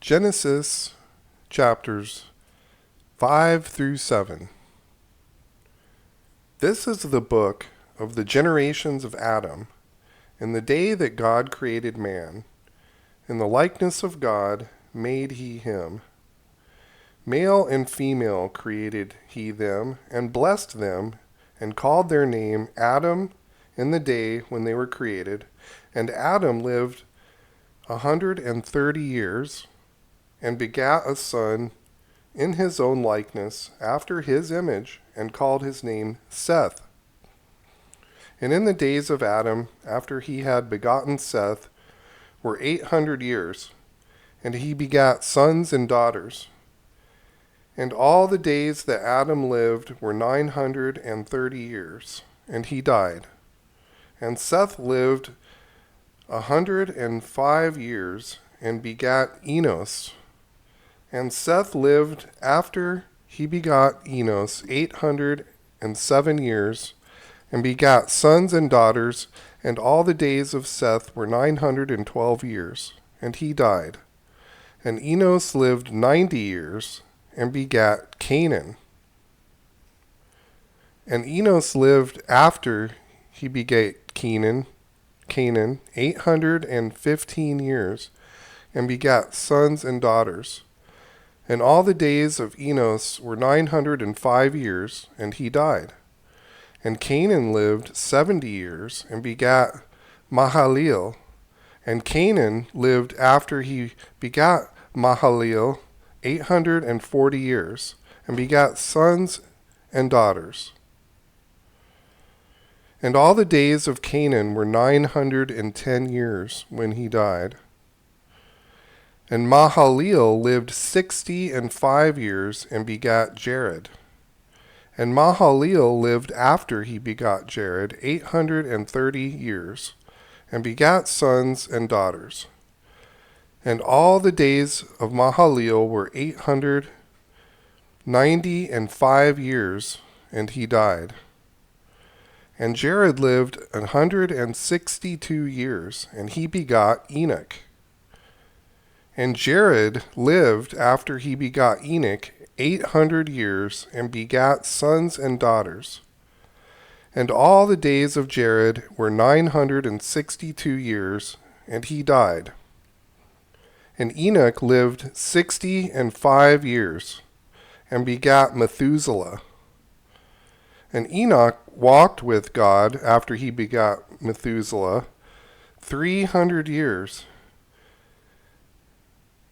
Genesis chapters 5 through 7. This is the book of the generations of Adam, in the day that God created man. In the likeness of God made he him. Male and female created he them, and blessed them, and called their name Adam in the day when they were created. And Adam lived 130 years, and begat a son in his own likeness, after his image, and called his name Seth. And in the days of Adam, after he had begotten Seth, were 800 years, and he begat sons and daughters. And all the days that Adam lived were 930 years, and he died. And Seth lived 105 years, and begat Enos. And Seth lived after he begot Enos 807 years, and begat sons and daughters, and all the days of Seth were 912 years, and he died. And Enos lived 90 years, and begat Canaan. And Enos lived after he begat Canaan 815 years, and begat sons and daughters. And all the days of Enos were 905 years, and he died. And Canaan lived 70 years, and begat Mahalalel. And Canaan lived after he begat Mahalalel 840 years, and begat sons and daughters. And all the days of Canaan were 910 years when he died. And Mahalalel lived 65 years, and begat Jared. And Mahalalel lived after he begot Jared 830 years, and begat sons and daughters. And all the days of Mahalalel were 895 years, and he died. And Jared lived 162 years, and he begot Enoch. And Jared lived after he begot Enoch 800 years, and begat sons and daughters. And all the days of Jared were 962 years, and he died. And Enoch lived 65 years, and begat Methuselah. And Enoch walked with God after he begot Methuselah 300 years,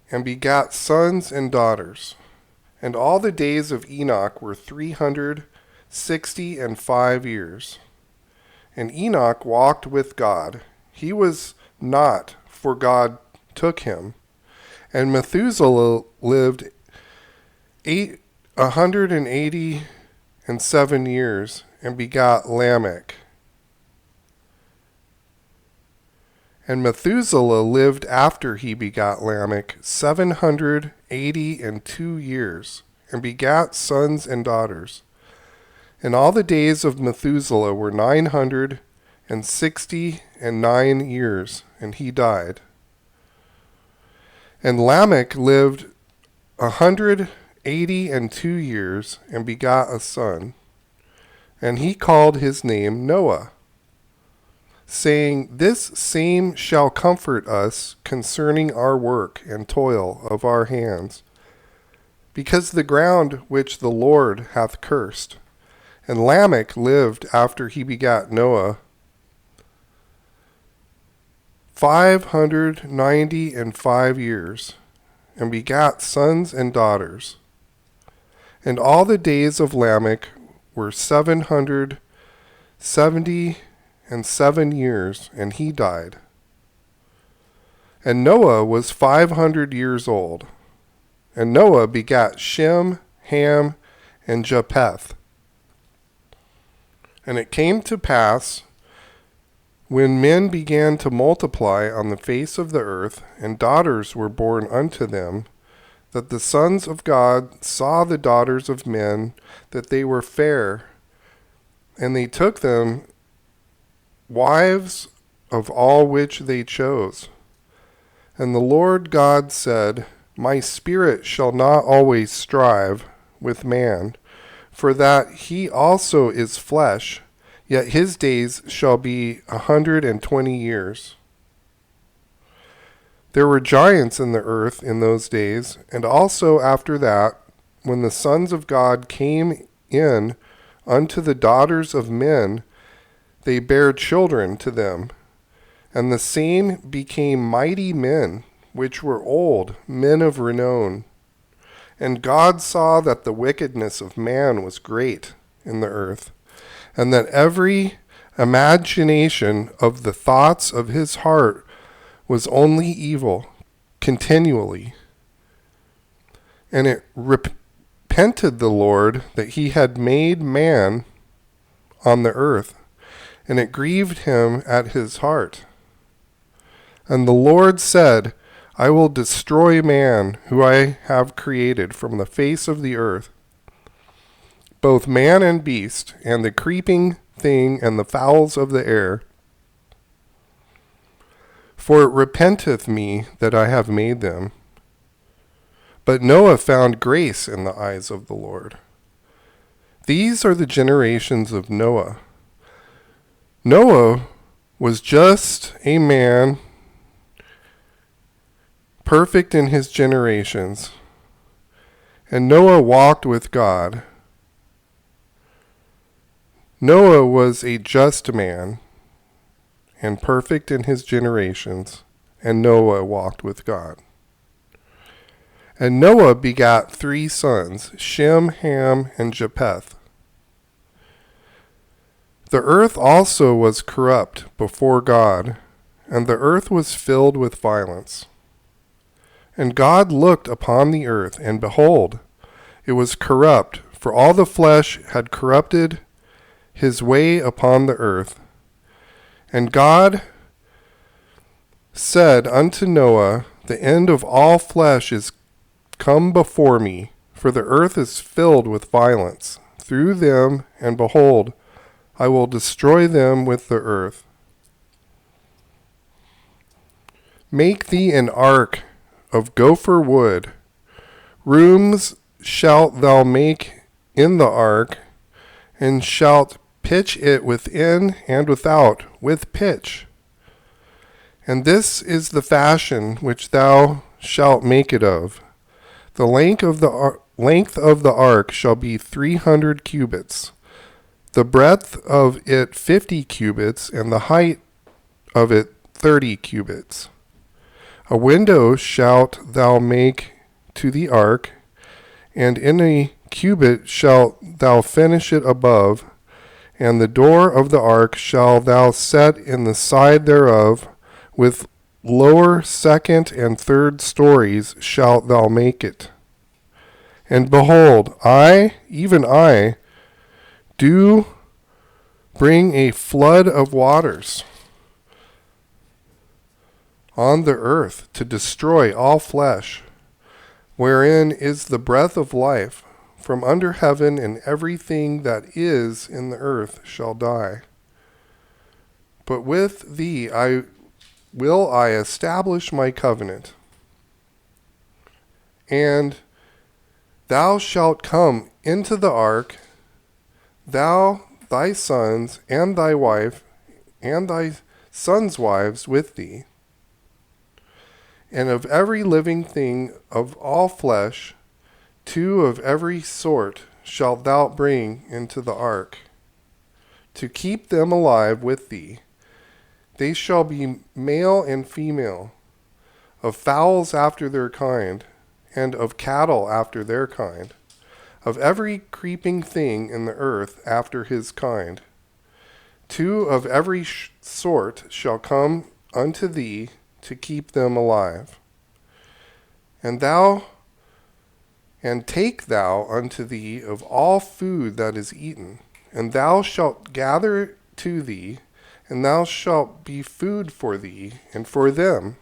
and begat sons and daughters. And all the days of Enoch were 365 years. And Enoch walked with God. He was not, for God took him. And Methuselah lived 187 years, and begot Lamech. And Methuselah lived after he begot Lamech 782 years, and begat sons and daughters. And all the days of Methuselah were 969 years, and he died. And Lamech lived 182 years, and begot a son. And he called his name Noah, saying, This same shall comfort us concerning our work and toil of our hands, because the ground which the Lord hath cursed. And Lamech lived after he begat Noah 595 years, and begat sons and daughters. And all the days of Lamech were 777 years, and he died. And Noah was 500 years old. And Noah begat Shem, Ham, and Japheth. And it came to pass, when men began to multiply on the face of the earth, and daughters were born unto them, that the sons of God saw the daughters of men, that they were fair, and they took them wives of all which they chose. And the Lord God said, My spirit shall not always strive with man, for that he also is flesh, yet his days shall be 120 years. There were giants in the earth in those days, and also after that, when the sons of God came in unto the daughters of men, they bare children to them. And the same became mighty men, which were old, men of renown. And God saw that the wickedness of man was great in the earth, and that every imagination of the thoughts of his heart was only evil continually. And it repented the Lord that he had made man on the earth, and it grieved him at his heart. And the Lord said, I will destroy man who I have created from the face of the earth, both man and beast, and the creeping thing and the fowls of the air. For it repenteth me that I have made them. But Noah found grace in the eyes of the Lord. These are the generations of Noah. Noah was just a man, perfect in his generations. And Noah walked with God. Noah was a just man and perfect in his generations, and Noah walked with God. And Noah begat 3 sons, Shem, Ham, and Japheth. The earth also was corrupt before God, and the earth was filled with violence. And God looked upon the earth, and behold, it was corrupt, for all the flesh had corrupted his way upon the earth. And God said unto Noah, the end of all flesh is come before me, for the earth is filled with violence through them, and behold, I will destroy them with the earth. Make thee an ark of gopher wood. Rooms shalt thou make in the ark, and shalt pitch it within and without with pitch. And this is the fashion which thou shalt make it of. The length of the ark shall be 300 cubits, the breadth of it 50 cubits, and the height of it 30 cubits. A window shalt thou make to the ark, and in a cubit shalt thou finish it above, and the door of the ark shalt thou set in the side thereof, with lower, second, and third stories shalt thou make it. And behold, I, even I, do bring a flood of waters on the earth to destroy all flesh, wherein is the breath of life from under heaven, and everything that is in the earth shall die. But with thee will I establish my covenant, and thou shalt come into the ark, thou, thy sons, and thy wife, and thy sons' wives with thee. And of every living thing of all flesh, 2 of every sort shalt thou bring into the ark, to keep them alive with thee. They shall be male and female, of fowls after their kind, and of cattle after their kind, of every creeping thing in the earth after his kind. 2 of every sort shall come unto thee to keep them alive. And take thou unto thee of all food that is eaten, and thou shalt gather to thee, and thou shalt be food for thee and for them.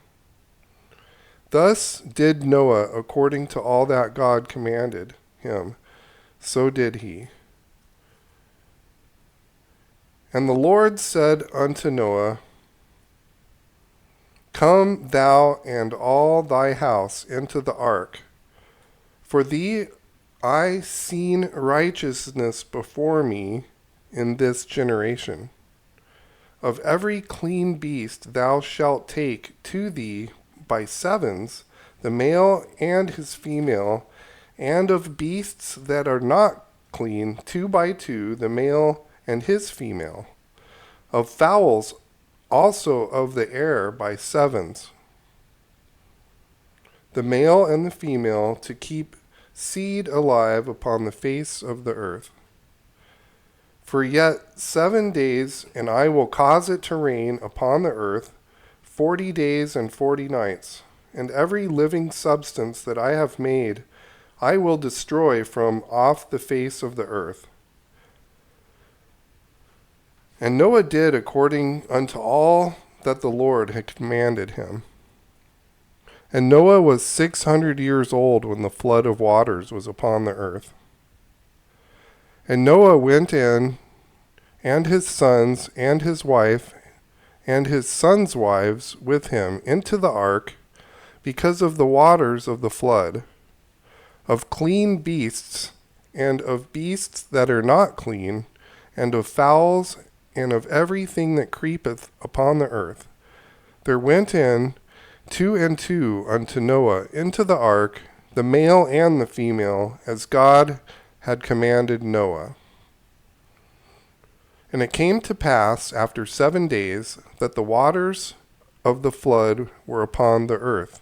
Thus did Noah according to all that God commanded him, so did he. And the Lord said unto Noah, Come thou and all thy house into the ark. For thee I seen righteousness before me in this generation. Of every clean beast thou shalt take to thee by sevens, the male and his female, and of beasts that are not clean, 2 by 2, the male and his female. Of fowls also of the air by sevens, the male and the female, to keep seed alive upon the face of the earth. For yet 7 days, and I will cause it to rain upon the earth 40 days and 40 nights, and every living substance that I have made I will destroy from off the face of the earth. And Noah did according unto all that the Lord had commanded him. And Noah was 600 years old when the flood of waters was upon the earth. And Noah went in, and his sons, and his wife, and his sons' wives with him into the ark, because of the waters of the flood, of clean beasts, and of beasts that are not clean, and of fowls, and of everything that creepeth upon the earth. There went in 2 and 2 unto Noah into the ark, the male and the female, as God had commanded Noah. And it came to pass after 7 days that the waters of the flood were upon the earth.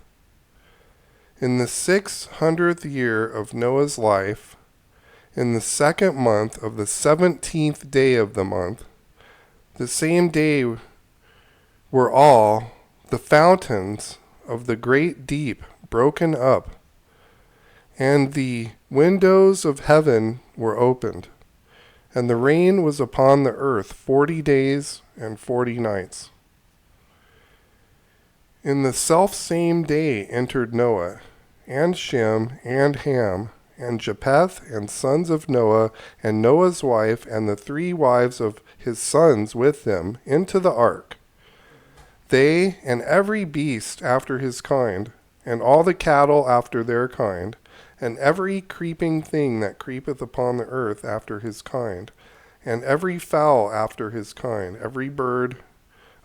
In the 600th year of Noah's life, in the 2nd month of the 17th day of the month, the same day were all the fountains of the great deep broken up, and the windows of heaven were opened, and the rain was upon the earth 40 days and 40 nights. In the selfsame day entered Noah, and Shem, and Ham, and Japheth, and sons of Noah, and Noah's wife, and the 3 wives of his sons with them, into the ark. They and every beast after his kind, and all the cattle after their kind, and every creeping thing that creepeth upon the earth after his kind, and every fowl after his kind, every bird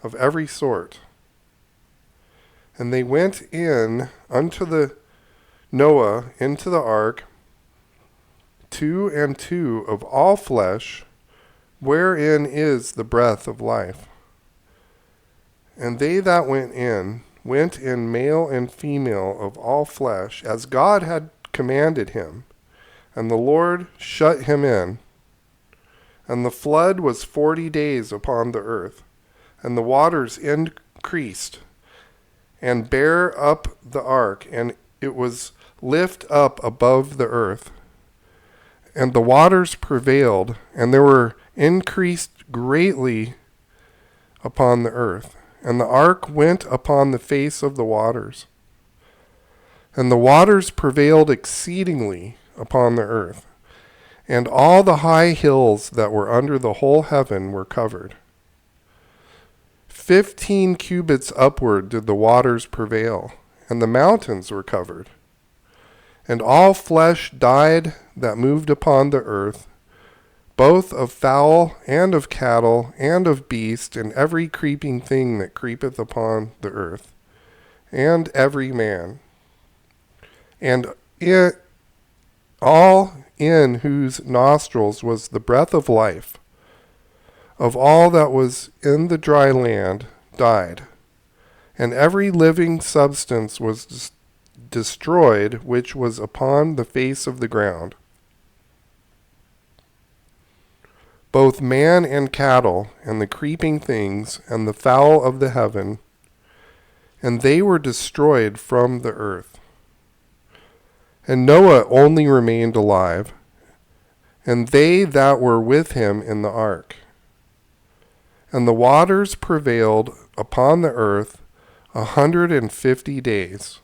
of every sort. And they went in unto the Noah into the ark, 2 and 2 of all flesh, wherein is the breath of life. And they that went in male and female of all flesh, as God had commanded him. And the Lord shut him in. And the flood was 40 days upon the earth, and the waters increased, and bare up the ark, and it was lift up above the earth. And the waters prevailed, and there were increased greatly upon the earth. And the ark went upon the face of the waters. And the waters prevailed exceedingly upon the earth. And all the high hills that were under the whole heaven were covered. 15 cubits upward did the waters prevail, and the mountains were covered. And all flesh died that moved upon the earth, both of fowl and of cattle and of beast, and every creeping thing that creepeth upon the earth, and every man. And it all in whose nostrils was the breath of life, of all that was in the dry land, died. And every living substance was destroyed, which was upon the face of the ground, both man and cattle, and the creeping things, and the fowl of the heaven, and they were destroyed from the earth. And Noah only remained alive, and they that were with him in the ark. And the waters prevailed upon the earth 150 days.